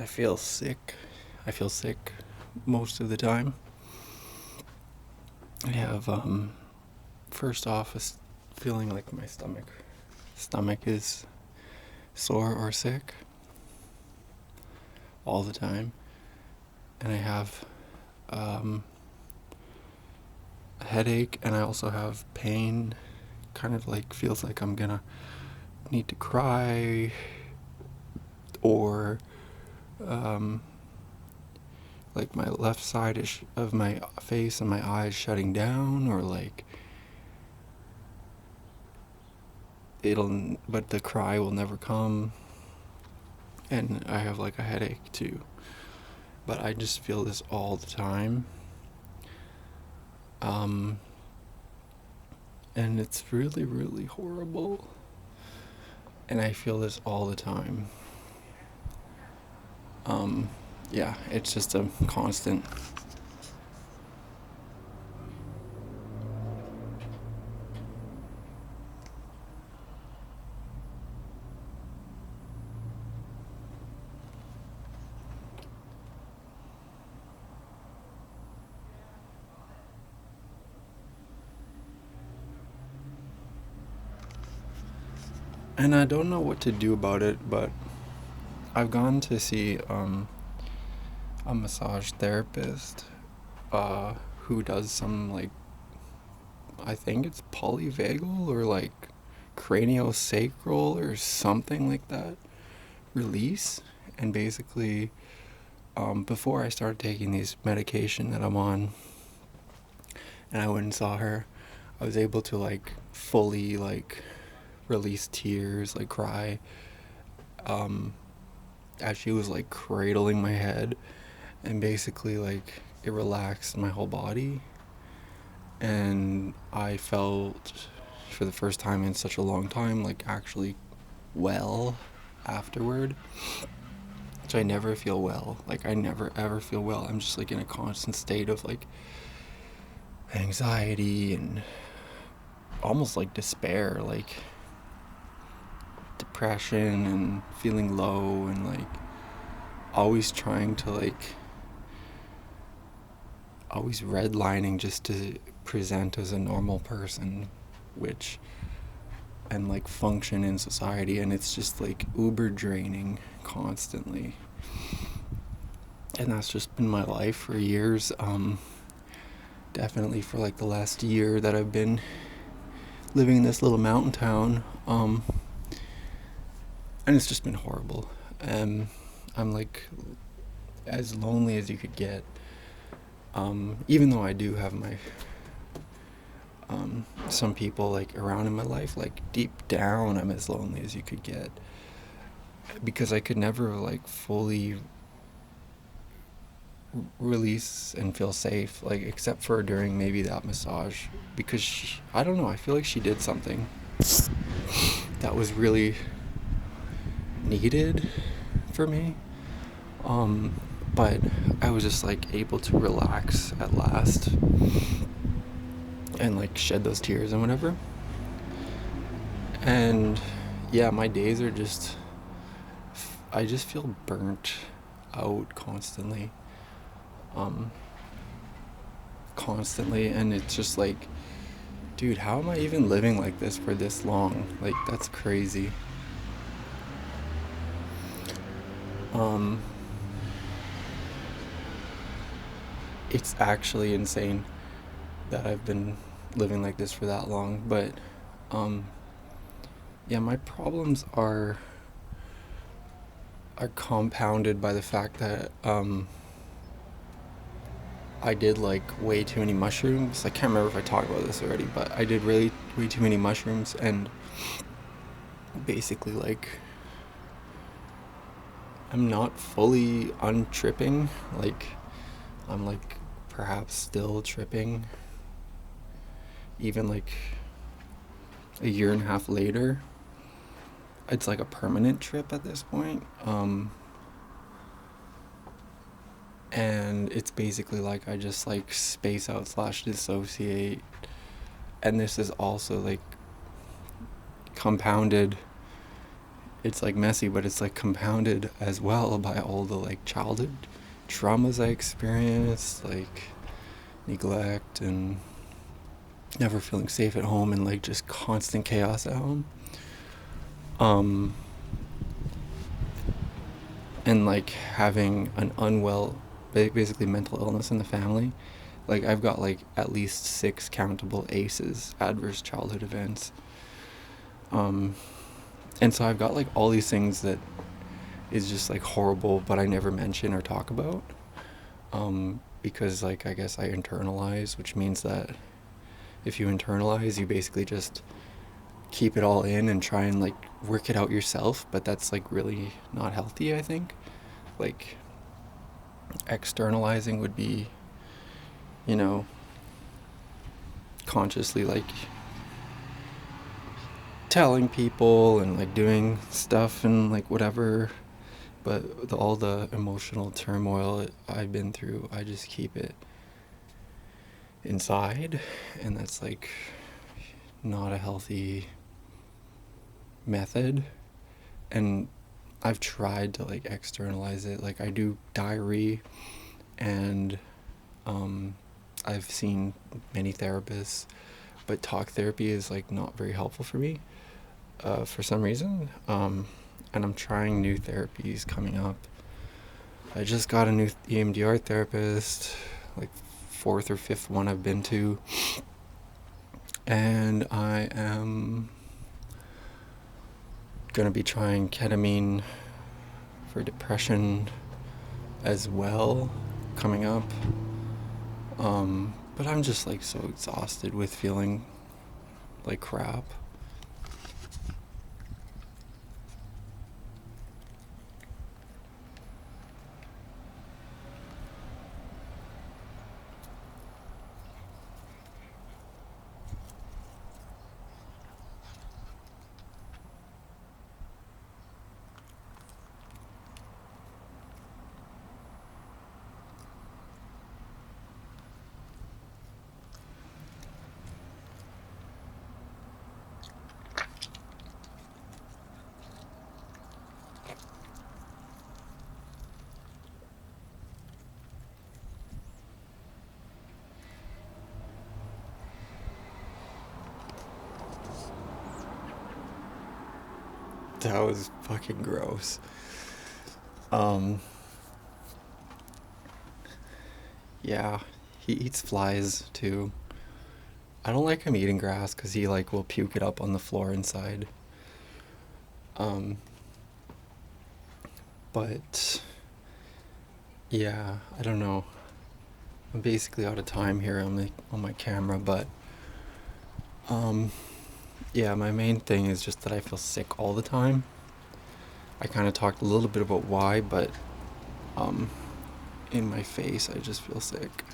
I feel sick. I feel sick most of the time. I have, first off, feeling like my stomach is sore or sick all the time. And I have, a headache, and I also have pain. Kind of like feels like I'm gonna need to cry, or, um, like my left side of my face and my eyes shutting down, or like but the cry will never come. And I have like a headache too, but I just feel this all the time. And it's really, really horrible, and I feel this all the time. Yeah, it's just a constant. And I don't know what to do about it, but I've gone to see a massage therapist uh, who does some, like, I think it's polyvagal or like craniosacral or something like that release. And basically, before I started taking these medication that I'm on, and I went and saw her, I was able to like fully like release tears, like cry, as she was like cradling my head, and basically like it relaxed my whole body. And I felt, for the first time in such a long time, like actually well afterward, which I never feel well. Like I never ever feel well. I'm just like in a constant state of like anxiety and almost like despair, like depression and feeling low, and like always trying to like always redlining just to present as a normal person, which and like function in society. And it's just like uber draining constantly. And that's just been my life for years. Definitely for like the last year that I've been living in this little mountain town. And it's just been horrible. I'm like as lonely as you could get. Even though I do have my some people like around in my life, like deep down I'm as lonely as you could get, because I could never like fully release and feel safe, like except for during maybe that massage, because I don't know, I feel like she did something that was really needed for me. But I was just like able to relax at last and like shed those tears and whatever. And yeah, my days are just, I just feel burnt out constantly. Um, Constantly. And it's just like, dude, how am I even living like this for this long? Like, that's crazy. Um, it's actually insane that I've been living like this for that long. But, um, yeah, my problems are compounded by the fact that, I did like way too many mushrooms. I can't remember if I talked about this already, but I did really way too many mushrooms, and basically like I'm not fully untripping. Like I'm like perhaps still tripping, even like a year and a half later. It's like a permanent trip at this point. And it's basically like I just like space out slash dissociate. And this is also like compounded it's like messy, but it's like compounded as well by all the like childhood traumas I experienced, like neglect and never feeling safe at home and like just constant chaos at home. Um, and like having an unwell, basically mental illness in the family. Like I've got like at least 6 countable ACEs, adverse childhood events. Um, and so I've got like all these things that is just like horrible, but I never mention or talk about. Because like I guess I internalize, which means that if you internalize, you basically just keep it all in and try and like work it out yourself, but that's like really not healthy, I think. Like externalizing would be, you know, consciously like telling people and like doing stuff and like whatever, but all the emotional turmoil I've been through, I just keep it inside, and that's like not a healthy method. And I've tried to like externalize it. Like I do diary, and I've seen many therapists, but talk therapy is like not very helpful for me for some reason. And I'm trying new therapies coming up. I just got a new EMDR therapist, like fourth or fifth one I've been to, and I am gonna be trying ketamine for depression as well coming up. But I'm just like so exhausted with feeling like crap. That was fucking gross. Um, yeah, he eats flies too. I don't like him eating grass because he like will puke it up on the floor inside. Um, but yeah, I don't know. I'm basically out of time here on my camera, but um, yeah, my main thing is just that I feel sick all the time. I kind of talked a little bit about why, but um, in my face, I just feel sick.